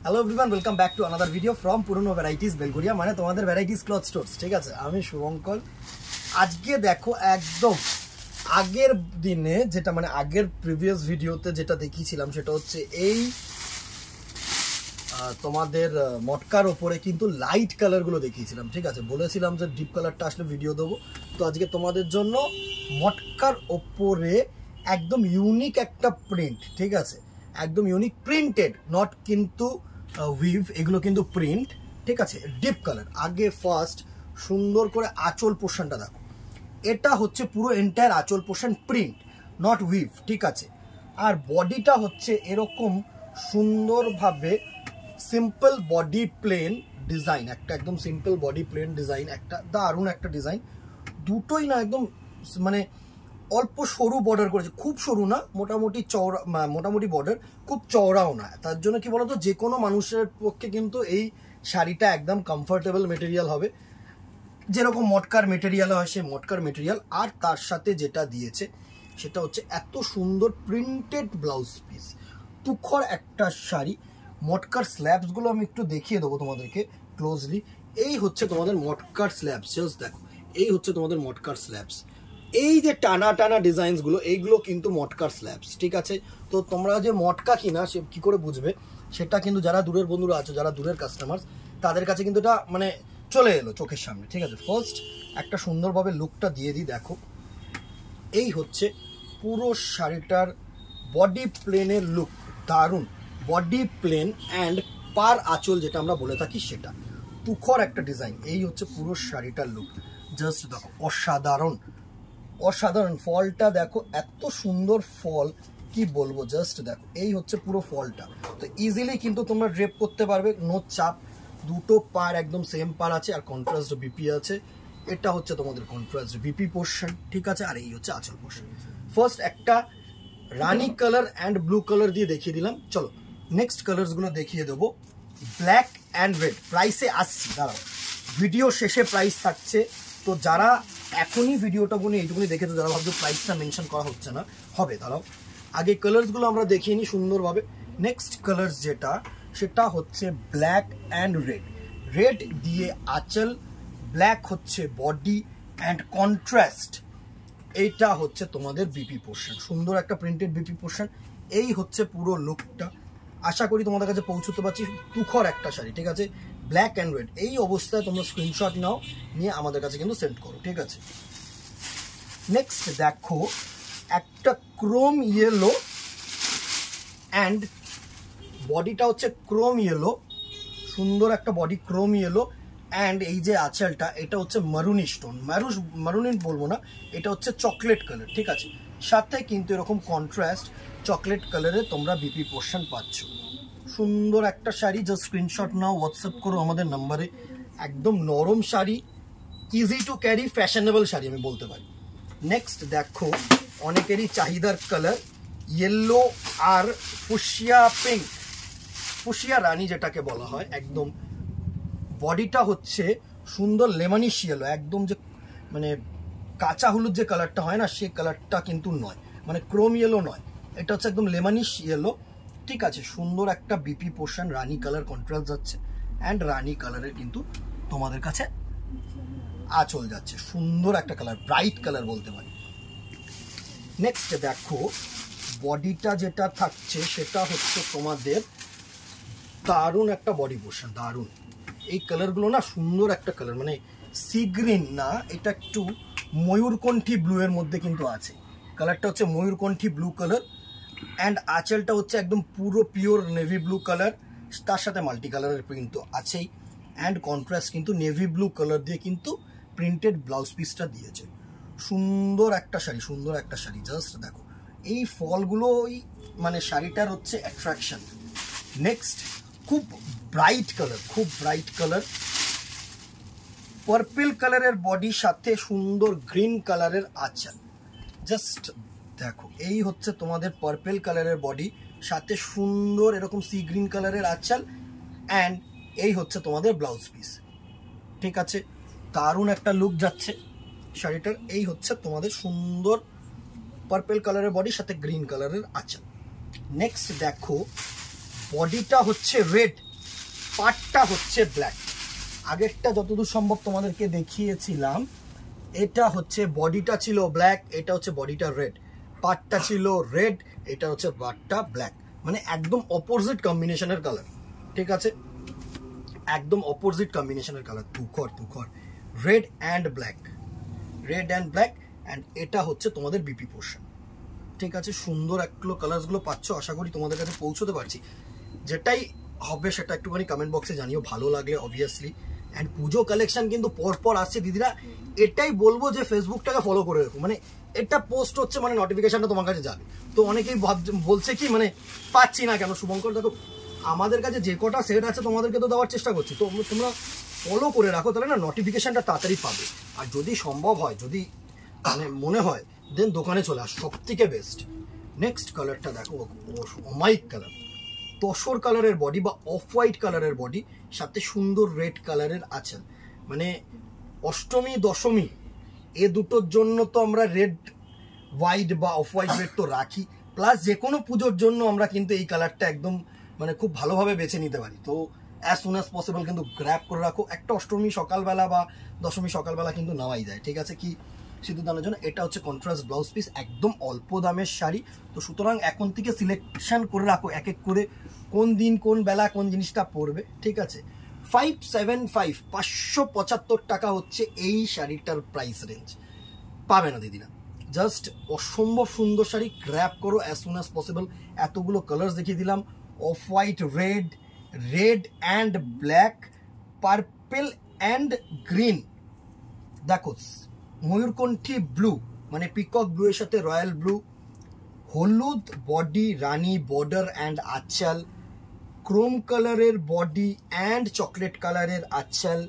Hello everyone, welcome back to another video from পুরনো varieties Belgharia, মানে তোমাদের ভ্যারাইটিস ক্লথ স্টোর্স। ঠিক আছে, আমি শুভঙ্কর। আজকে দেখো একদম আগের দিনে যেটা মানে আগের প্রিভিয়াস ভিডিওতে যেটা দেখিয়েছিলাম সেটা হচ্ছে এই তোমাদের মটকার ওপরে কিন্তু লাইট কালারগুলো দেখিয়েছিলাম। ঠিক আছে, বলেছিলাম যে ডিপ কালারটা আসলে ভিডিও দেবো। তো আজকে তোমাদের জন্য মটকার ওপরে একদম ইউনিক একটা প্রিন্ট, ঠিক আছে, একদম ইউনিক প্রিন্টেড, নট কিন্তু উইভ, এগুলো কিন্তু প্রিন্ট। ঠিক আছে, ডিপ কালার। আগে ফার্স্ট সুন্দর করে আঁচল পোর্শনটা দেখো, এটা হচ্ছে পুরো এন্টায়ার আঁচল পোর্শন প্রিন্ট, নট উইভ। ঠিক আছে, আর বডিটা হচ্ছে এরকম সুন্দরভাবে সিম্পল বডি প্লেন ডিজাইন, একটা একদম সিম্পল বডি প্লেন ডিজাইন, একটা দারুণ একটা ডিজাইন। দুটোই না একদম মানে অল্প সরু বর্ডার করেছে, খুব সরু না, মোটামুটি চওড়া, মোটামুটি বর্ডার, খুব চওড়াও না। তার জন্য কি বলতো, যে কোনো মানুষের পক্ষে কিন্তু এই শাড়িটা একদম কমফোর্টেবল মেটেরিয়াল হবে, যেরকম মটকার মেটেরিয়াল হয় সেই মটকার মেটেরিয়াল। আর তার সাথে যেটা দিয়েছে সেটা হচ্ছে এত সুন্দর প্রিন্টেড ব্লাউজ পিস, তুখর একটা শাড়ি। মটকার স্ল্যাবসগুলো আমি একটু দেখিয়ে দেবো তোমাদেরকে ক্লোজলি। এই হচ্ছে তোমাদের মটকার স্ল্যাবস, জাস্ট দেখো, এই হচ্ছে তোমাদের মটকার স্ল্যাবস। এই যে টানা টানা ডিজাইনসগুলো, এইগুলো কিন্তু মটকার স্ল্যাবস। ঠিক আছে, তো তোমরা যে মটকা কিনা সে কী করে বুঝবে, সেটা কিন্তু যারা দূরের বন্ধুরা আছো, যারা দূরের কাস্টমার, তাদের কাছে কিন্তু এটা মানে চলে এলো চোখের সামনে। ঠিক আছে, ফার্স্ট একটা সুন্দরভাবে লুকটা দিয়ে দিই। দেখো, এই হচ্ছে পুরো শাড়িটার বডি প্লেনের লুক, দারুণ বডি প্লেন অ্যান্ড পার আঁচল যেটা আমরা বলে থাকি সেটা, তুখর একটা ডিজাইন। এই হচ্ছে পুরো শাড়িটার লুক, জাস্ট দেখো, অসাধারণ অসাধারণ। ফলটা দেখো, এত সুন্দর ফল, কি বলবো, জাস্ট দেখো, এই হচ্ছে পুরো ফলটা। তো ইজিলি কিন্তু তোমরা ড্রেপ করতে পারবে, নো চাপ। দুটো পার একদম সেম পার আছে, আর কন্ট্রাস্ট বিপি আছে। এটা হচ্ছে তোমাদের কন্ট্রাস্ট বিপি পোর্শন। ঠিক আছে, আর এই হচ্ছে আঁচল পোর্শন। ফার্স্ট একটা রানি কালার অ্যান্ড ব্লু কালার দিয়ে দেখিয়ে দিলাম। চলো নেক্সট কালারসগুলো দেখিয়ে দেবো, ব্ল্যাক অ্যান্ড রেড। প্রাইসে আসছি, দাঁড়াও, ভিডিও শেষে প্রাইস থাকছে। তো যারা এখনই ভিডিওটা গুনে এইটুকুনি দেখেছো, যারা ভাবছো প্রাইসটা মেনশন করা হচ্ছে না, হবে, দাঁড়াও আগে কালারসগুলো আমরা দেখিয়ে নিই সুন্দরভাবে। নেক্সট কালার্স যেটা, সেটা হচ্ছে ব্ল্যাক অ্যান্ড রেড। রেড দিয়ে আঁচল, ব্ল্যাক হচ্ছে বডি অ্যান্ড কন্ট্রাস্ট। এইটা হচ্ছে তোমাদের বিপি পোর্শন, সুন্দর একটা প্রিন্টেড বিপি পোর্শন। এই হচ্ছে পুরো লুকটা। আশা করি তোমাদের কাছে পৌঁছতে পারছি। তুখর একটা শাড়ি, ঠিক আছে, ব্ল্যাক অ্যান্ড রেড। এই অবস্থায় তোমরা স্ক্রিনশট নাও, নিয়ে আমাদের কাছে কিন্তু সেন্ড করো। ঠিক আছে, নেক্সট দেখো একটা ক্রোম ইয়েলো অ্যান্ড বডিটা হচ্ছে ক্রোম ইয়েলো, সুন্দর একটা বডি ক্রোম ইয়েলো। অ্যান্ড এই যে আঁচলটা, এটা হচ্ছে মারুনি স্টোন, মারুনি বলবো না, এটা হচ্ছে চকলেট কালার। ঠিক আছে, সাথে কিন্তু এরকম কন্ট্রাস্ট চকলেট কালারে তোমরা বিপি পোর্শন পাচ্ছ। সুন্দর একটা শাড়ি, জাস্ট স্ক্রিনশট নাও, হোয়াটসঅ্যাপ করো আমাদের নাম্বারে। একদম নরম sari, easy to carry, fashionable sari আমি বলতে পারি। নেক্সট দেখো অনেকেরই চাহিদার কালার, ইয়েলো আর ফুশিয়া পিঙ্ক, ফুশিয়া রানী যেটাকে বলা হয়। একদম বডিটা হচ্ছে সুন্দর লেমনিশ ইয়েলো, একদম যে মানে কাঁচা হলুদ যে কালারটা হয় না, সেই কালারটা কিন্তু নয়, মানে ক্রোম ইয়েলো নয়, এটা হচ্ছে একদম লেমনিশ ইয়েলো। ঠিক আছে, সুন্দর একটা বিপি পোর্শন, রানী কালার কন্ট্রাস্ট যাচ্ছে, অ্যান্ড রানী কালারের কিন্তু তোমাদের কাছে আঁচল যাচ্ছে। সুন্দর একটা কালার, ব্রাইট কালার বলতে পারি। নেক্সট দেখো বডিটা যেটা থাকছে সেটা হচ্ছে তোমাদের দারুণ একটা বডি পোর্শন, দারুণ। এই কালারগুলো না সুন্দর একটা কালার, মানে সি গ্রিন না, এটা একটু ময়ূরকণ্ঠী ব্লু এর মধ্যে কিন্তু আছে। কালারটা হচ্ছে ময়ূরকণ্ঠী ব্লু কালার, অ্যান্ড আঁচলটা হচ্ছে একদম পুরো পিওর নেভি ব্লু কালার, তার সাথে মাল্টি কালারের প্রিন্ট তো আছেই, অ্যান্ড কন্ট্রাস্ট কিন্তু নেভি ব্লু কালার দিয়ে কিন্তু প্রিন্টেড ব্লাউজ পিসটা দিয়েছে। সুন্দর একটা শাড়ি, সুন্দর একটা শাড়ি, জাস্ট দেখো, এই ফলগুলো ওই মানে শাড়িটার হচ্ছে অ্যাট্রাকশন। নেক্সট খুব ব্রাইট কালার, খুব ব্রাইট কালার, পার্পল কালারের বডির সাথে সুন্দর গ্রিন কালারের আঁচল। জাস্ট দেখো, এই হচ্ছে তোমাদের পার্পল কালারের বডি, সাথে সুন্দর এরকম সি গ্রিন কালারের আঁচল, অ্যান্ড এই হচ্ছে তোমাদের ব্লাউজ পিস। ঠিক আছে, দারুণ একটা লুক যাচ্ছে শাড়িটার। এই হচ্ছে তোমাদের সুন্দর পার্পল কালারের বডির সাথে গ্রিন কালারের আঁচল। নেক্সট দেখো বডিটা হচ্ছে রেড, পাটটা হচ্ছে ব্ল্যাক। আগেরটা যতদূর সম্ভব তোমাদেরকে দেখিয়েছিলাম, এটা হচ্ছে বডিটা ছিল ব্ল্যাক, এটা হচ্ছে বডিটা রেড, পাটটা ছিল রেড, এটা হচ্ছে পাটটা ব্ল্যাক, মানে একদম অপোজিট কম্বিনেশনের কালার, ঠিক আছে, একদম অপোজিট কম্বিনেশনের কালার, তুখর red and black, red and black. And এটা হচ্ছে তোমাদের বিপি পোর্শন, ঠিক আছে। সুন্দর একগুলো কালারসগুলো পাচ্ছ, আশা করি তোমাদের কাছে পৌঁছতে পারছি। যেটাই হবে সেটা একটুখানি কমেন্ট বক্সে জানিও, ভালো লাগলে অবভিয়াসলি। অ্যান্ড পুজো কালেকশন কিন্তু পরপর আসছে দিদিরা, এটাই বলবো যে ফেসবুকটাকে ফলো করে রাখো, মানে এটা পোস্ট হচ্ছে মানে নোটিফিকেশনটা তোমার কাছে যাবে। তো অনেকেই বলছে কি মানে পাচ্ছি না কেন, শুভঙ্কর দেখো আমাদের কাছে যে কটা সেট আছে তোমাদেরকে তো দেওয়ার চেষ্টা করছি, তো তোমরা ফলো করে রাখো, তাহলে না নোটিফিকেশনটা তাড়াতাড়ি পাবে। আর যদি সম্ভব হয়, যদি মানে মনে হয়, দেন দোকানে চলে আস, সব থেকে বেস্ট। নেক্সট কালারটা দেখো, অমাইক কালার, তসর কালারের বডি বা অফ হোয়াইট কালারের বডি, সাথে সুন্দর রেড কালারের আঁচল। মানে অষ্টমী দশমী এ দুটোর জন্য তো আমরা রেড হোয়াইট বা অফ হোয়াইট রেড তো রাখি, প্লাস যে কোনো পুজোর জন্য আমরা কিন্তু এই কালারটা একদম মানে খুব ভালোভাবে বেছে নিতে পারি। তো অ্যাজ সুন অ্যাজ পসিবল কিন্তু গ্র্যাব করে রাখো, একটা অষ্টমী সকালবেলা বা দশমী সকালবেলা কিন্তু নেওয়াই যায়, ঠিক আছে। কি সিঁদুরদানের জন্য এটা হচ্ছে কন্ট্রাস্ট ব্লাউজ পিস, একদম অল্প দামের শাড়ি। তো সুতরাং এখন থেকে সিলেকশন করে রাখো এক এক করে কোন দিন কোন বেলা কোন জিনিসটা পরবে, ঠিক আছে। 575 575 টাকা হচ্ছে এই শাড়িটার প্রাইস রেঞ্জ, পাবে না দিদিরা। জাস্ট অসম্ভব সুন্দর শাড়ি, গ্র্যাব করো অ্যাজ সুন অ্যাজ পসিবল। এতগুলো কালার্স দেখিয়ে দিলাম, off white, red, red and black, purple and green, দেখো ময়ূরকণ্ঠী ব্লু মানে পিকক ব্লু এর সাথে রয়্যাল ব্লু, হলুদ বডি, রানী বর্ডার অ্যান্ড আঁচল, ক্রোম কালারের বডি অ্যান্ড চকলেট কালারের আঁচল,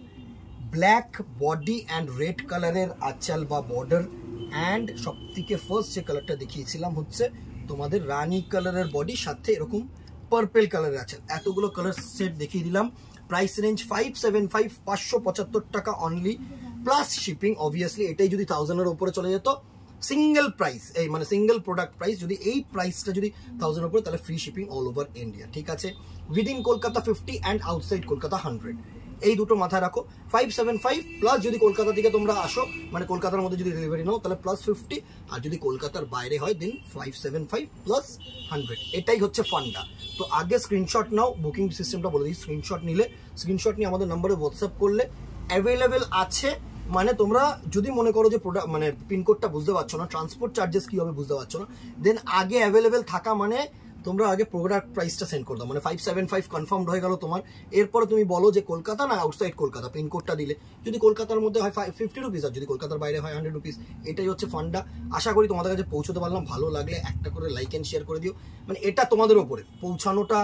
ব্ল্যাক বডি অ্যান্ড রেড কালারের আঁচল বা বর্ডার, অ্যান্ড সব থেকে ফার্স্ট যে কালারটা দেখিয়েছিলাম হচ্ছে তোমাদের রানী কালারের বডি, সাথে এরকম পার্পেল কালারের আঁচল। এতগুলো কালার সেট দেখিয়ে দিলাম। প্রাইস রেঞ্জ 575 575 টাকা অনলি, প্লাস শিপিং অবভিয়াসলি। এটাই যদি 1000-এর উপরে চলে যেত সিঙ্গেল প্রাইস, এই মানে সিঙ্গেল প্রোডাক্ট প্রাইস, যদি এই প্রাইসটা যদি 1000-এর উপরে, তাহলে free shipping all over India, ঠিক আছে। Within Kolkata 50 and outside Kolkata 100, এই দুটো মাথায় রাখো। 575 প্লাস যদি কলকাতা থেকে তোমরা আসো, মানে কলকাতার মধ্যে যদি ডেলিভারি নাও তাহলে প্লাস 50, আর যদি কলকাতার বাইরে হয় দেন 575 প্লাস 100, এটাই হচ্ছে ফান্ডা। তো আগে স্ক্রিনশট নাও, বুকিং সিস্টেমটা বলে দিই। স্ক্রিনশট নিয়ে আমাদের নম্বরে হোয়াটসঅ্যাপ করলে অ্যাভেলেবেল আছে। মানে তোমরা যদি মনে করো যে প্রোডাক্ট মানে পিনকোডটা বুঝতে পারছো না, ট্রান্সপোর্ট চার্জেস কি হবে বুঝতে পারছো না, দেন আগে অ্যাভেলেবেল থাকা মানে তোমরা আগে প্রোডাক্ট প্রাইসটা সেন্ড করে দাও, মানে 575 কনফার্মড হয়ে গেল তোমার। এরপরে তুমি বলো যে কলকাতা না আউটসাইড কলকাতা, পিনকোডটা দিলে, যদি কলকাতার মধ্যে হয় 50 রুপিস, আর যদি কলকাতার বাইরে হয় 100 রুপিস। এটাই হচ্ছে ফান্ডা। আশা করি তোমাদের কাছে পৌঁছতে পারলাম। ভালো লাগলে একটা করে লাইক অ্যান্ড শেয়ার করে দিও। মানে এটা তোমাদের ওপরে পৌঁছানোটা,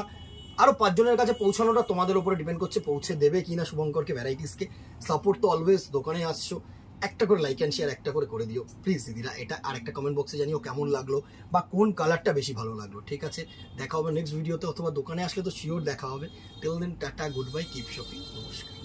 আরো 5 জনের কাছে পৌঁছানোটা তোমাদের উপরে ডিপেন্ড করছে, পৌঁছে দেবে কিনা শুভঙ্করকে ভ্যারাইটিসকে। সাপোর্ট তো অলওয়েজ, দোকানে আসছো একটা করে লাইক অ্যান্ড শেয়ার একটা করে দিও প্লিজ দিদিরা। এটা আর একটা কমেন্ট বক্সে জানিও কেমন লাগলো বা কোন কালারটা বেশি ভালো লাগলো, ঠিক আছে। দেখা হবে নেক্সট ভিডিওতে, অথবা দোকানে আসলে তো শিওর দেখা হবে। Till then tata, goodbye, keep shopping, নমস্কার।